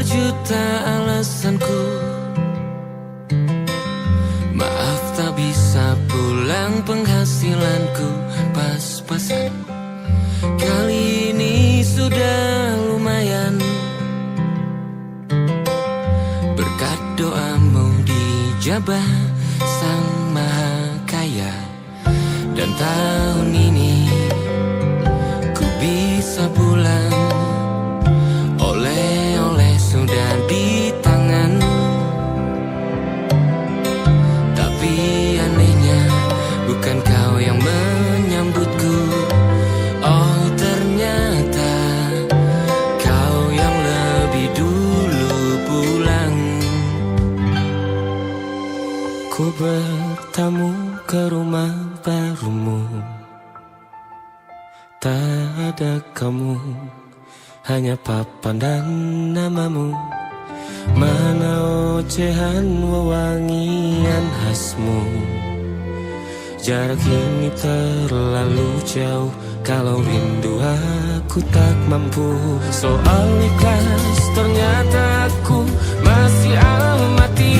juta alasanku. Maaf tak bisa pulang, penghasilanku pas-pasan. Kali ini sudah lumayan, berkat doamu dijabah Sang Maha Kaya. Dan tahun ini ku bisa pulang, oleh-oleh sudah di tangan. Tapi anehnya bukan kau yang menyambutku. Oh ternyata kau yang lebih dulu pulang. Ku bertamu ke rumah barumu, tak ada kamu, hanya papan dan namamu. Mana ocehan wewangian khasmu. Jarak ini terlalu jauh, kalau rindu aku tak mampu. Soal ikhlas ternyata aku masih amati.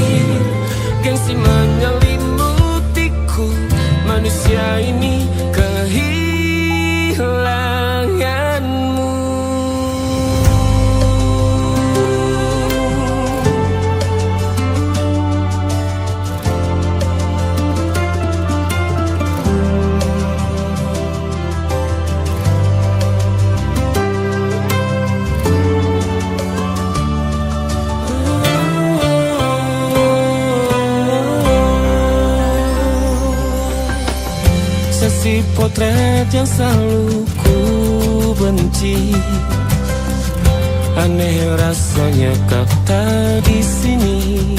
Gengsi menyelimutiku, manusia ini kehilanganmu. Si potret yang selalu ku benci, aneh rasanya kau tak di sini.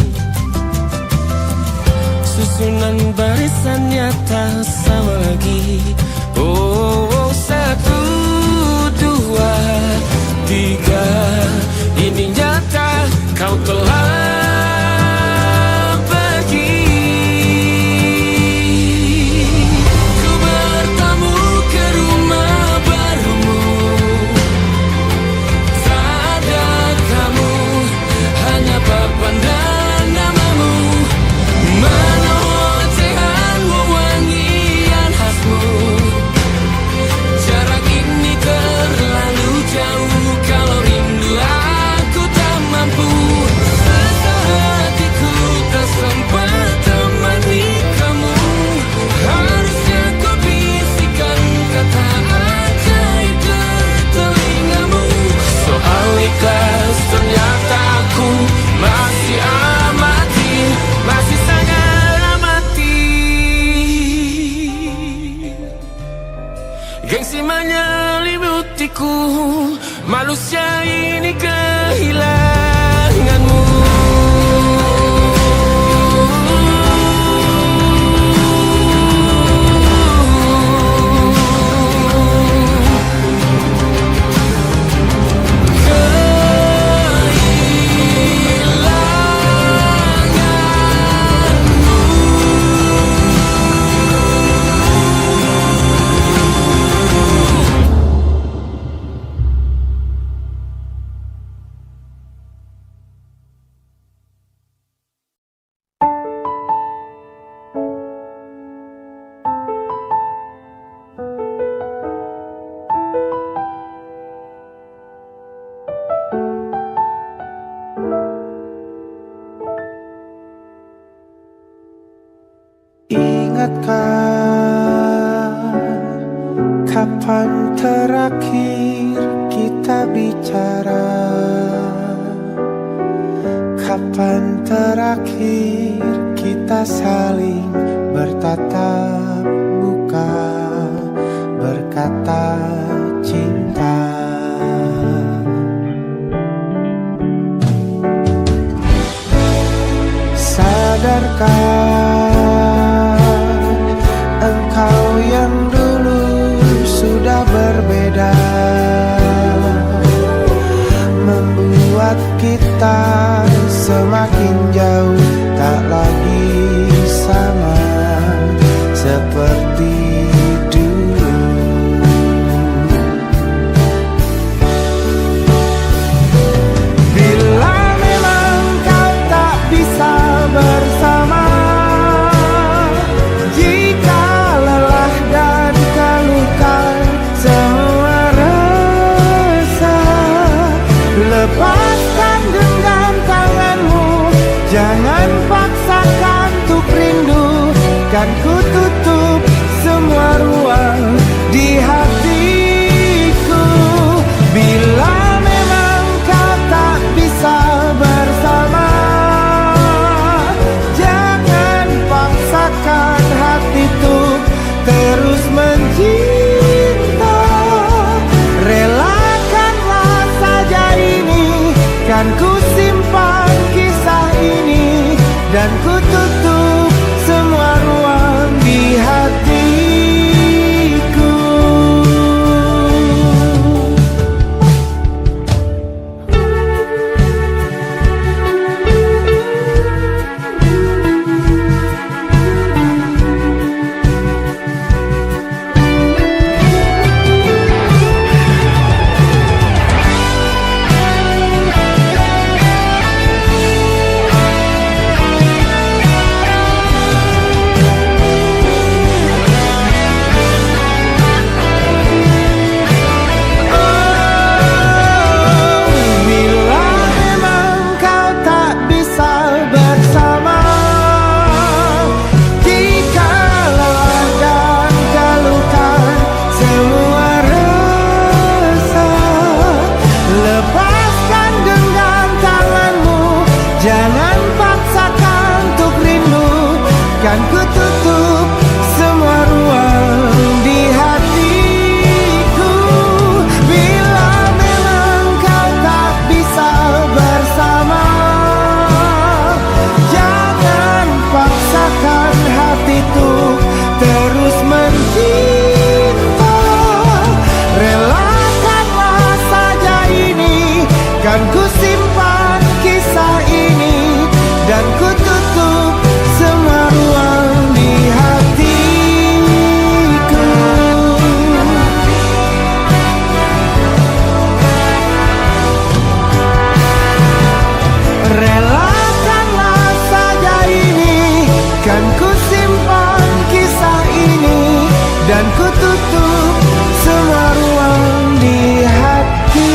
Susunan barisannya tak sama lagi. Oh, 1, 2, 3, ini nyata kau telah ternyata aku masih amati, masih sangat amati. Gengsi menyelimutiku, manusia ini kehilanganmu. Ingatkah kapan terakhir kita bicara? Kapan terakhir kita saling bertatap muka, berkata cinta? Sadarkah engkau yang dulu sudah berbeda, membuat kita semakin jauh, tak lagi sama seperti dulu. Bila lepaskan genggam tanganmu, jangan paksakan untuk rindu. Kan ku tutup semua ruang di hatiku. Bila memang kau tak bisa bersama, jangan paksakan hati tuh terus mencinta. Relakanlah saja ini, kan ku simpan kisah ini, dan ku tutup semua ruang di hatiku. Jangan paksakan untuk rindu, kan ku tutup semua ruang di hatiku. Bila memang kau tak bisa bersama, jangan paksakan hatiku terus mencinta. Relakanlah saja ini, kan ku simpan kisah ini, dan ku tutup semua ruang di hatiku. Relakanlah saja ini, kan ku simpan kisah ini, dan ku tutup semua ruang di hatiku.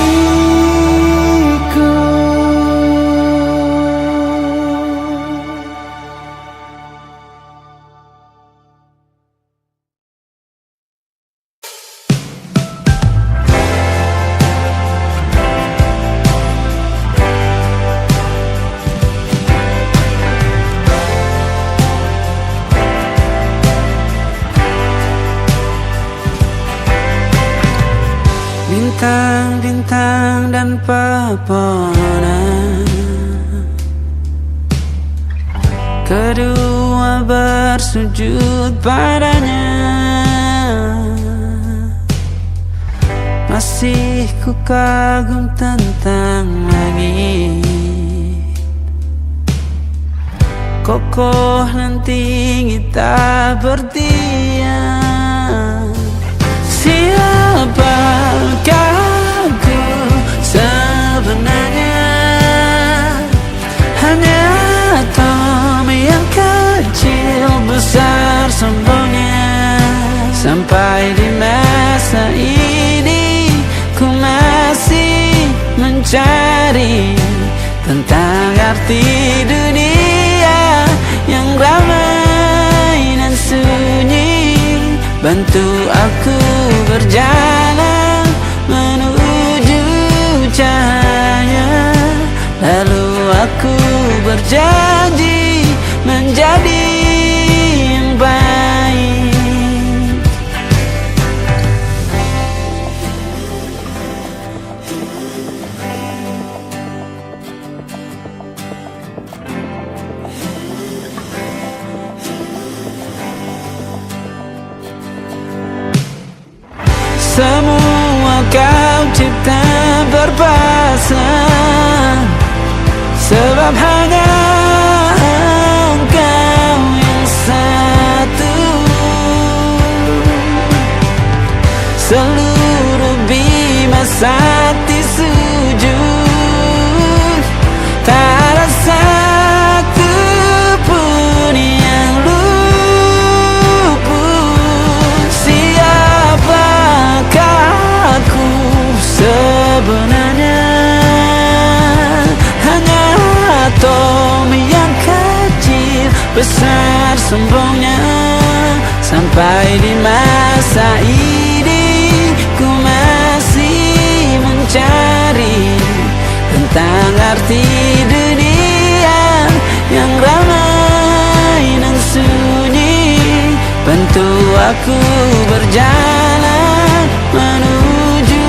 Bintang-bintang dan pepohonan, kedua bersujud padanya. Masih ku kagum tentang langit, kokoh dan tinggi tak berdiam. Siapakah ku sebenarnya? Hanya atom yang kecil besar sombongnya. Sampai di masa ini ku masih mencari tentang arti dunia yang ramai dan sunyi. Bantu aku berjalan menuju cahaya, lalu aku berjanji menjadi yang baik. Semua kau cipta berpasang, sebab hanya engkau yang satu. Seluruh bima sakti sujud, tak ada satu pun yang luput. Siapakah aku sebenarnya? sombongnya. Sampai di masa ini ku masih mencari tentang arti dunia yang ramai dan sunyi. Bantu aku berjalan menuju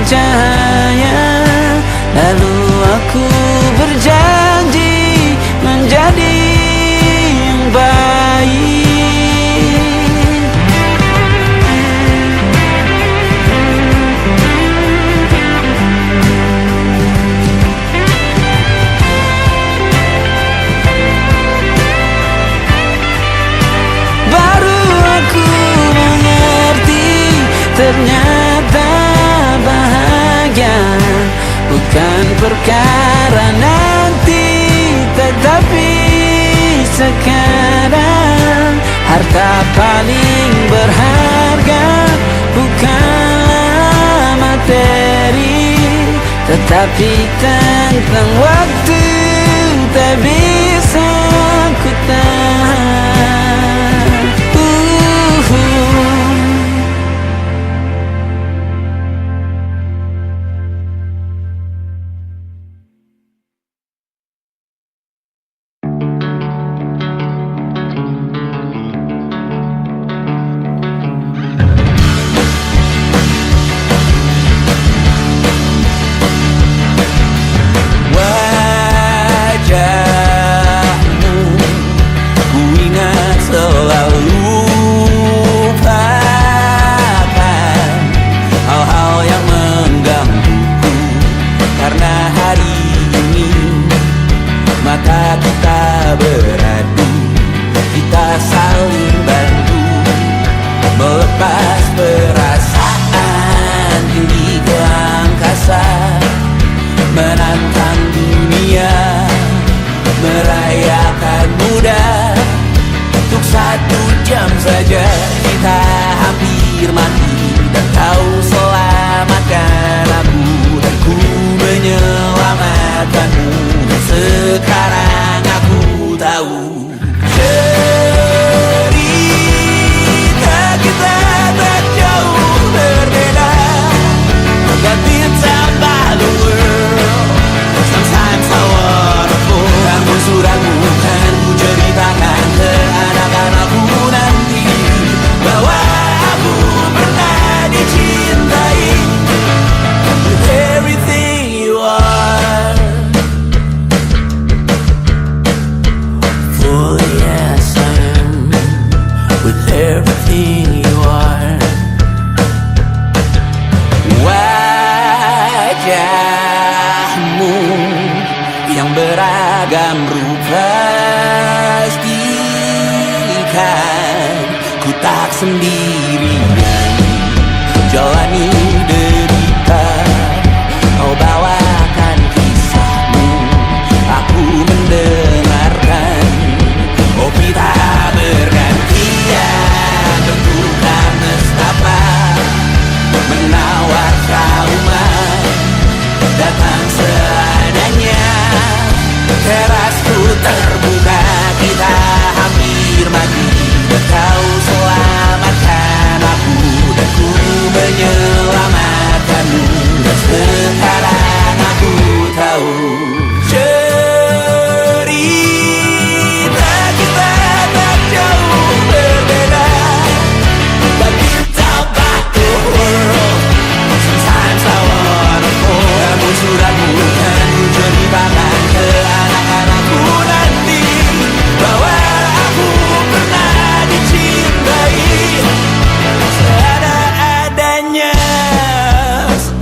cahaya, lalu aku berjanji menjadi yang baik. Baru aku mengerti, ternyata bahagia bukan perkara nanti, tetapi sekarang. Harta paling berharga bukanlah materi, tetapi tentang waktu tak bisa ku tahan.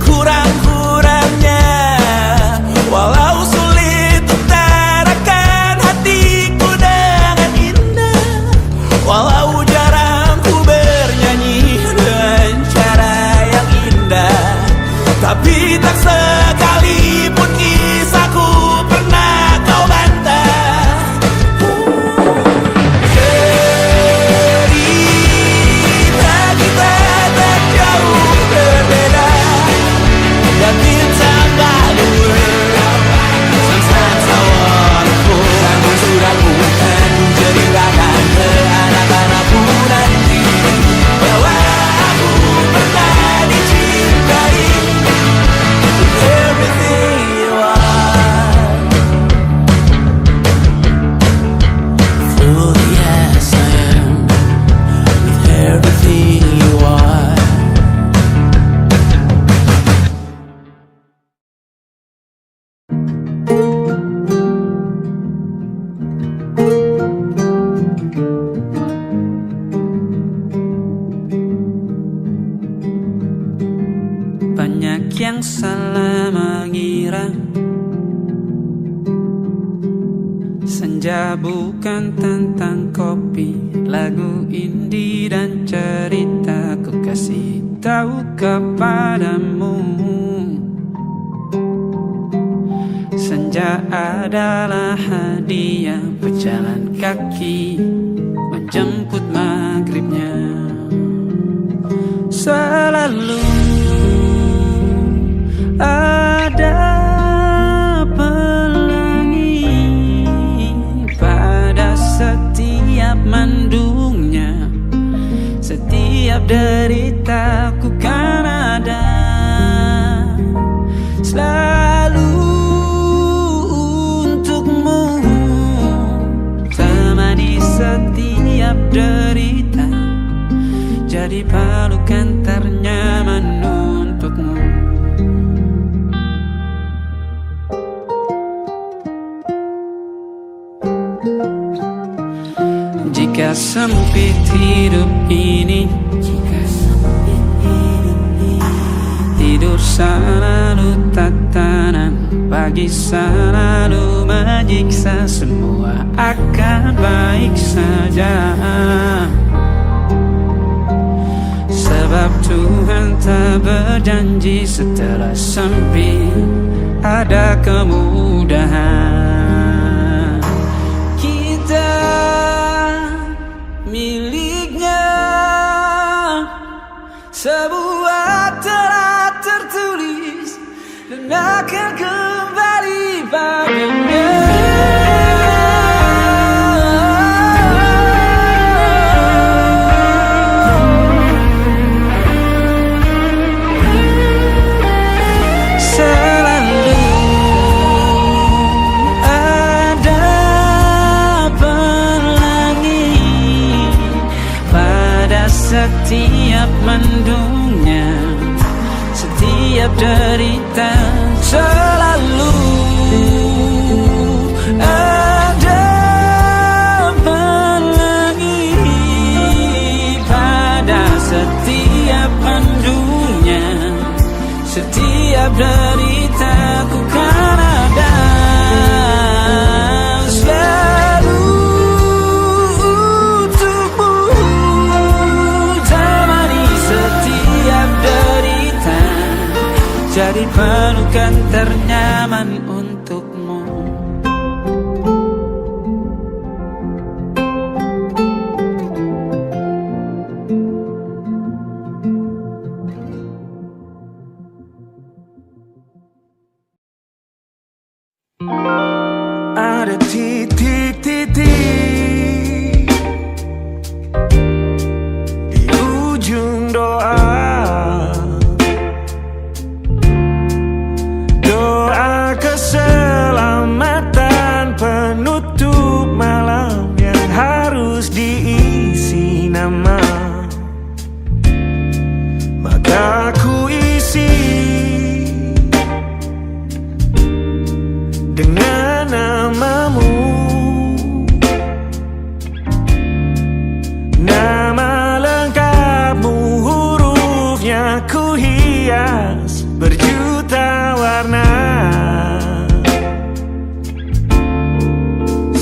Kurang Senja bukan tentang kopi, lagu indie dan cerita ku kasih tahu kepadamu. Senja adalah hadiah berjalan kaki menjemput maghribnya. Selalu ada pelangi pada setiap mendungnya. Setiap deritaku kan ada selalu untukmu, temani setiap derita, jadi pelukan ternyaman untukmu. Jika sempit hidup ini, tidur selalu tatanan, pagi selalu menyiksa, semua akan baik saja. Sebab Tuhan tak berjanji setelah sempit ada kemudahan. Kita miliknya, sebuah telah tertulis dan akan kembali padanya. Setiap mendungnya, setiap derita, selalu ada pelangi pada setiap mendungnya. Setiap derita ku kan ada jadi pelukan ternyaman untukmu. Ada titik-titik di ujung doa, keselamatan penutup malam yang harus diisi nama. Maka ku isi dengan namamu, nama lengkapmu, hurufnya ku hias berjuta warna.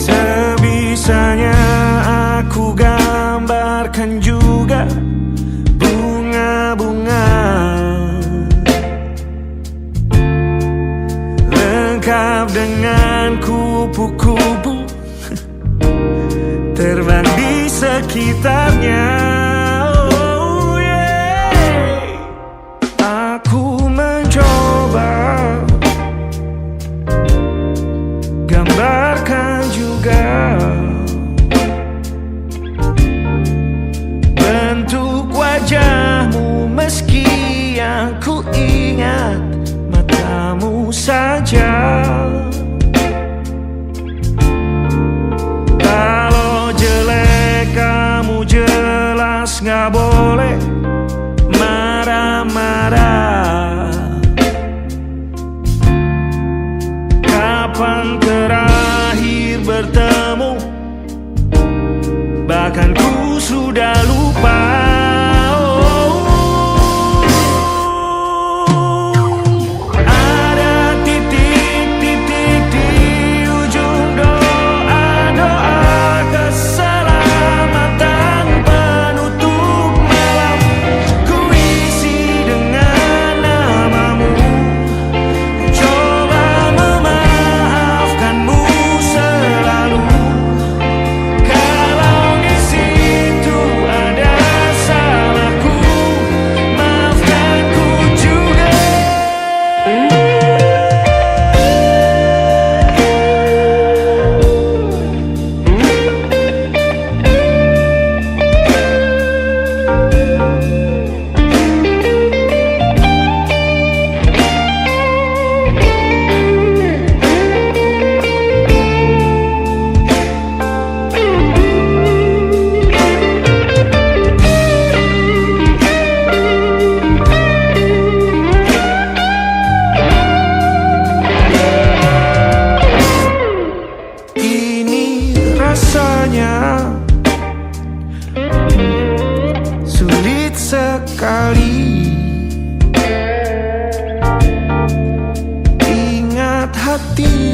Sebisanya aku gambarkan juga bunga-bunga, lengkap dengan kupu-kupu terbang di sekitarnya. Oh yeah. Aku mencoba gambarkan juga bentuk wajahmu, meski yang ku ingat matamu saja. Kalau jelek kamu jelas gak boleh marah-marah. Kapan terakhir bertemu, bahkan ku sudah lupa. Ada titik-titik di ujung doa.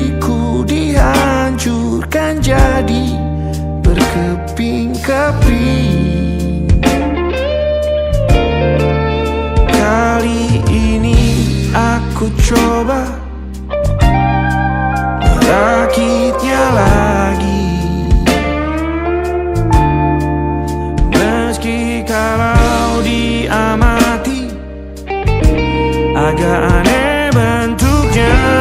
hatiku dihancurkan jadi berkeping-keping. Kali ini aku coba merakitnya lagi, meski kalau diamati agak aneh bentuknya.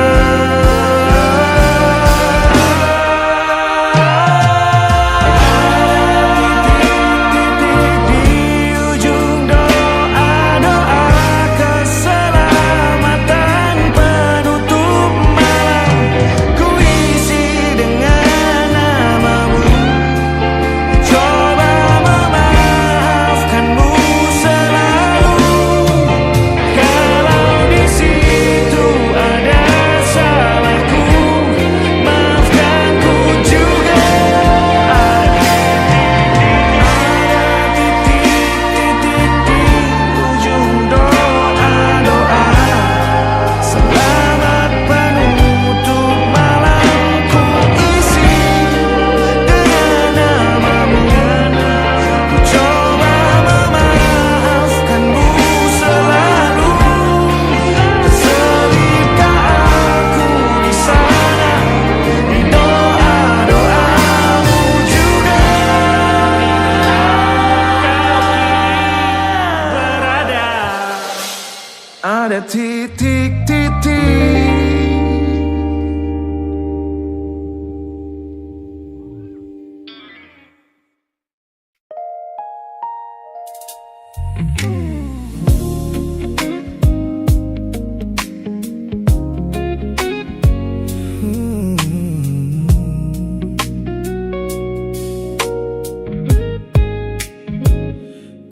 Ada titik-titik.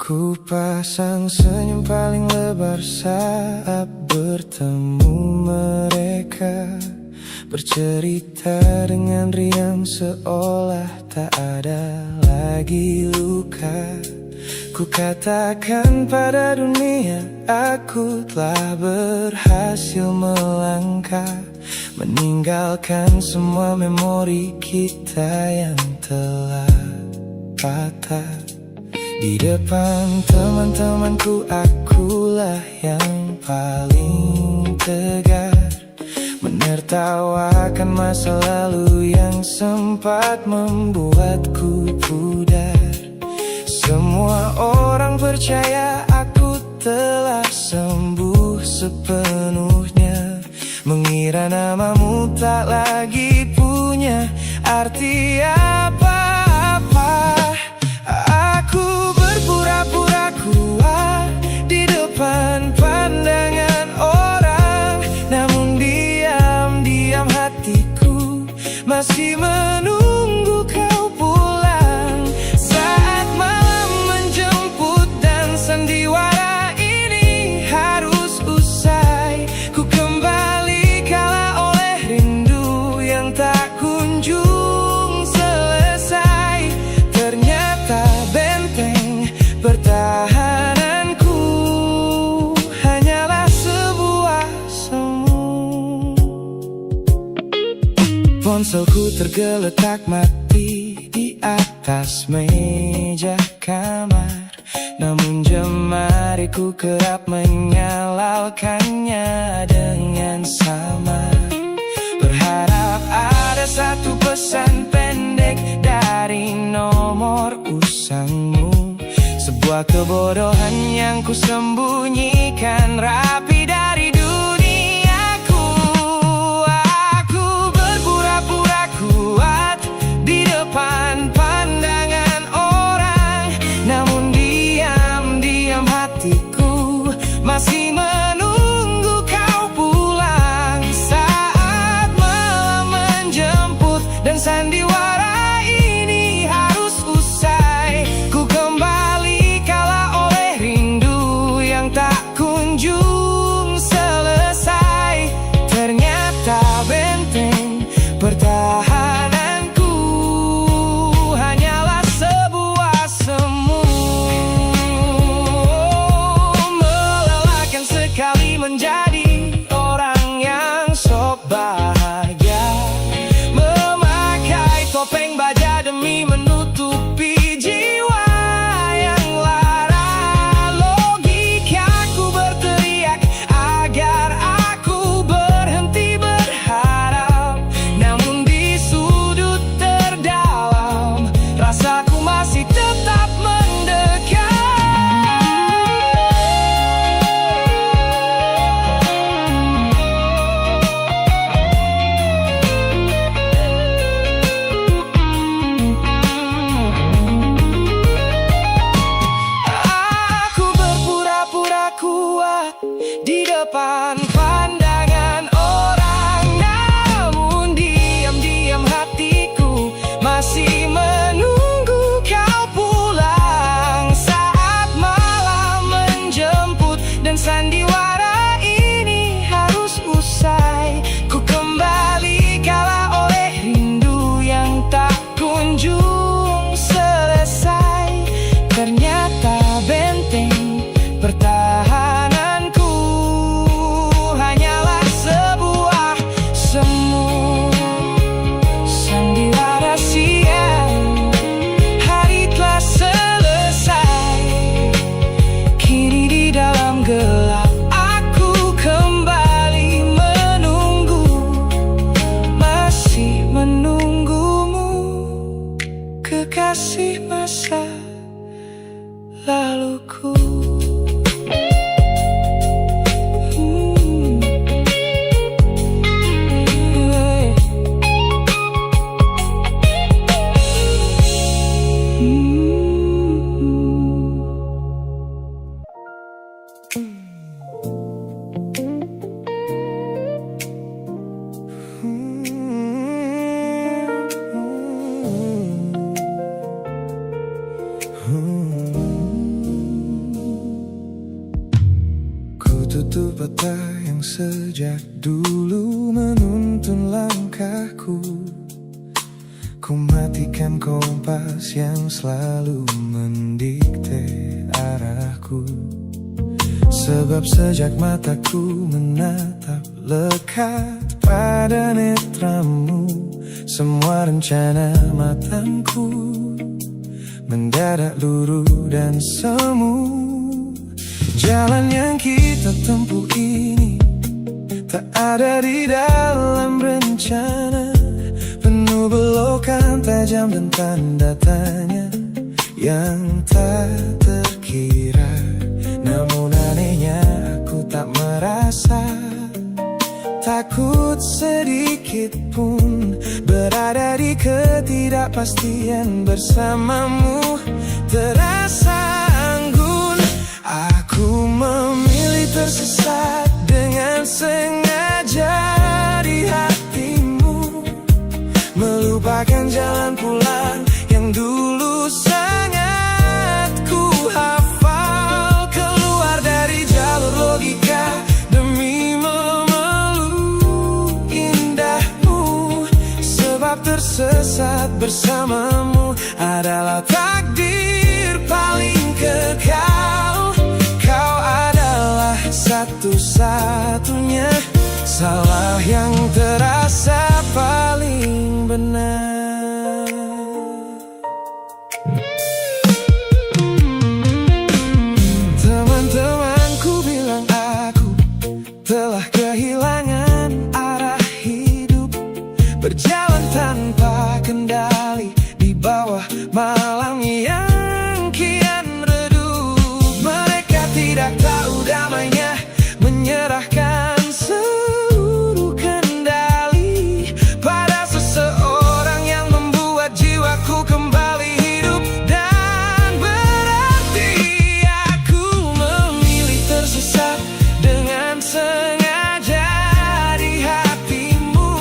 Ku pasang senyum paling lebar saat bertemu mereka, bercerita dengan riang seolah tak ada lagi luka. Ku katakan pada dunia aku telah berhasil melangkah, meninggalkan semua memori kita yang telah patah. Di depan teman-temanku akulah yang paling tegar, menertawakan masa lalu yang sempat membuatku pudar. Semua orang percaya aku telah sembuh sepenuhnya, mengira namamu tak lagi punya arti apa-apa. Aku berpura-pura kuat di depan pandangan orang, namun diam-diam hatiku masih menunggu kau pulang. Saat malam menjemput dan sandiwara ini harus usai, ku kembali kalah oleh rindu yang tak kunjung selesai. Ternyata benteng pertahananku hanyalah sebuah semu. Ponselku tergeletak mati di atas meja kamar, namun jemariku kerap menyalakannya dengan sama. Berharap ada satu pesan pendek dari nomor usangmu, sebuah kebodohan yang ku sembunyikan rapi dari duniaku. Aku berpura-pura kuat di depan pandangan orang, namun diam-diam hatiku masih menunggu kau pulang. Saat malam menjemput dan sandiwara ini harus usai, ku kembali kalah oleh rindu yang tak kunjung selesai. Ternyata benteng pertahananku hanyalah sebuah semu. Melelahkan sekali menjadi orang yang sok bahagia. melunasi masa laluku. Ku tutup mata yang sejak dulu menuntun langkahku. Ku matikan kompas yang selalu mendikte arahku. Sebab sejak mataku menatap lekat pada netramu, semua rencana matangku mendadak luruh dan semu. Jalan yang kita tempuh ini tak ada di dalam rencana, penuh belokan tajam dan tanda tanya yang tak terkira. Namun anehnya aku tak merasa takut sedikit pun berada di ketidakpastian bersamamu. Terasa anggun, aku memilih tersesat dengan sengaja di hatimu, melupakan jalan pulang yang dulu sangat ku hafal. Keluar dari jalur logika demi memeluk indahmu, sebab tersesat bersamamu adalah takdir paling kekal. Kau adalah satu-satunya salah yang terasa paling benar. Teman-temanku bilang aku telah kehilangan arah hidup, berjalan tanpa kendali di bawah malam yang kian redup. Mereka tidak tahu damainya menyerahkan seluruh kendali pada seseorang yang membuat jiwaku kembali hidup dan berarti. Aku memilih tersesat dengan sengaja di hatimu,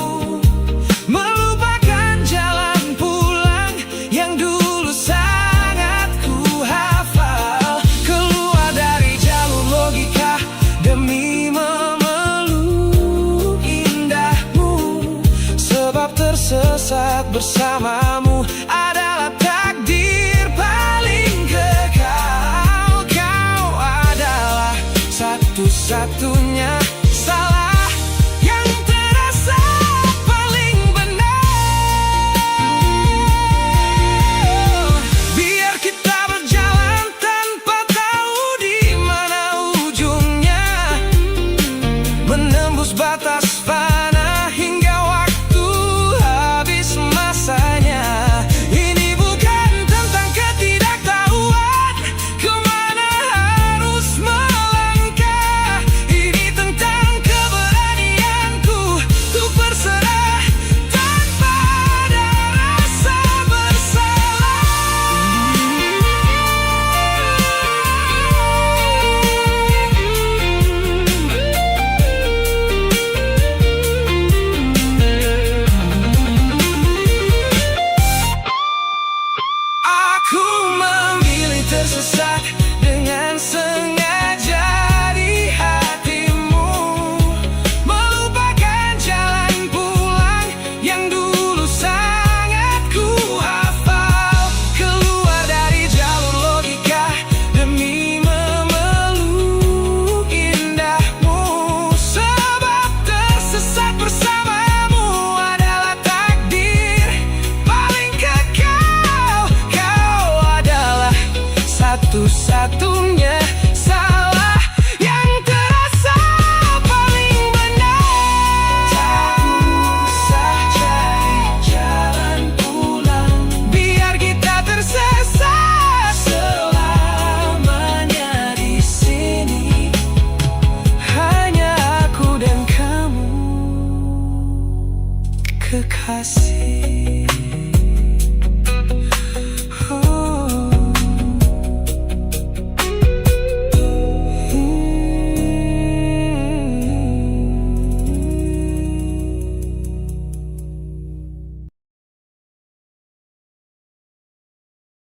melupakan jalan pulang yang dulu sangat ku hafal. Keluar dari jalur logika demi memeluk indahmu, sebab tersesat bersamamu ada